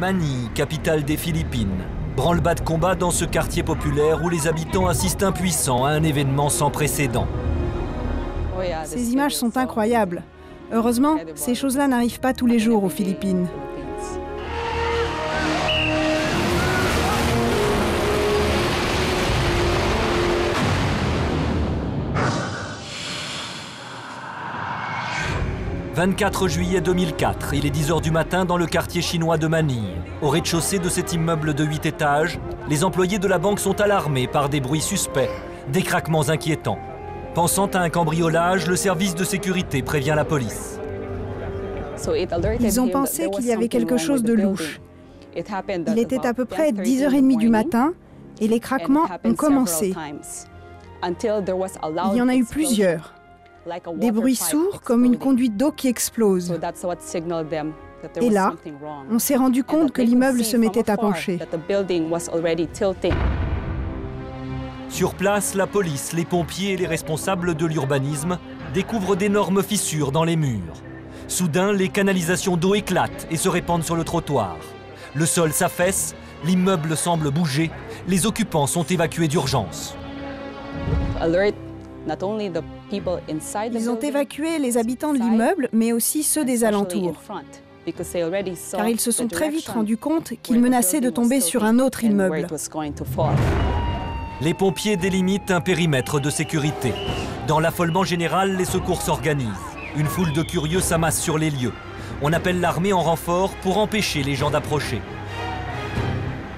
Manille, capitale des Philippines. Branle-bas de combat dans ce quartier populaire où les habitants assistent impuissants à un événement sans précédent. Ces images sont incroyables. Heureusement, ces choses-là n'arrivent pas tous les jours aux Philippines. « 24 juillet 2004, il est 10 h du matin dans le quartier chinois de Manille. Au rez-de-chaussée de cet immeuble de 8 étages, les employés de la banque sont alarmés par des bruits suspects, des craquements inquiétants. Pensant à un cambriolage, le service de sécurité prévient la police. Ils ont pensé qu'il y avait quelque chose de louche. Il était à peu près 10 h 30 du matin et les craquements ont commencé. Il y en a eu plusieurs. Des bruits sourds comme une conduite d'eau qui explose. Et là, on s'est rendu compte que l'immeuble se mettait à pencher. Sur place, la police, les pompiers et les responsables de l'urbanisme découvrent d'énormes fissures dans les murs. Soudain, les canalisations d'eau éclatent et se répandent sur le trottoir. Le sol s'affaisse, l'immeuble semble bouger, les occupants sont évacués d'urgence. Ils ont évacué les habitants de l'immeuble, mais aussi ceux des alentours. Car ils se sont très vite rendus compte qu'ils menaçaient de tomber sur un autre immeuble. Les pompiers délimitent un périmètre de sécurité. Dans l'affolement général, les secours s'organisent. Une foule de curieux s'amasse sur les lieux. On appelle l'armée en renfort pour empêcher les gens d'approcher.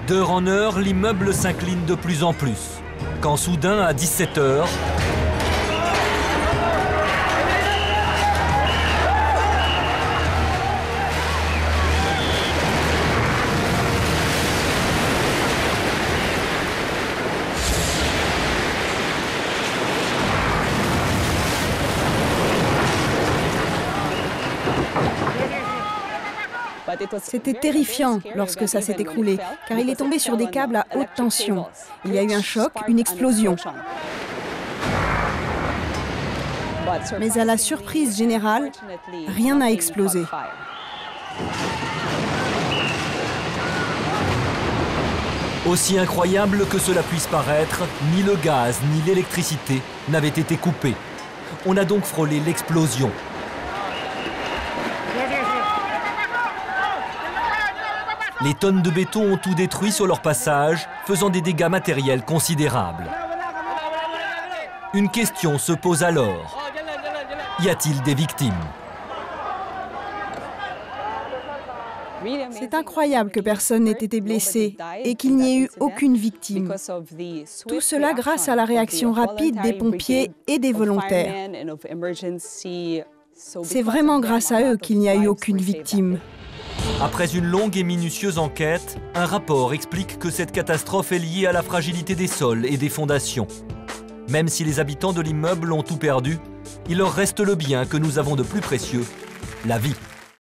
D'heure en heure, l'immeuble s'incline de plus en plus. Quand soudain, à 17 h, C'était terrifiant lorsque ça s'est écroulé, car il est tombé sur des câbles à haute tension. Il y a eu un choc, une explosion. Mais à la surprise générale, rien n'a explosé. Aussi incroyable que cela puisse paraître, ni le gaz ni l'électricité n'avaient été coupés. On a donc frôlé l'explosion. Les tonnes de béton ont tout détruit sur leur passage, faisant des dégâts matériels considérables. Une question se pose alors. Y a-t-il des victimes? C'est incroyable que personne n'ait été blessé et qu'il n'y ait eu aucune victime. Tout cela grâce à la réaction rapide des pompiers et des volontaires. C'est vraiment grâce à eux qu'il n'y a eu aucune victime. Après une longue et minutieuse enquête, un rapport explique que cette catastrophe est liée à la fragilité des sols et des fondations. Même si les habitants de l'immeuble ont tout perdu, il leur reste le bien que nous avons de plus précieux, la vie.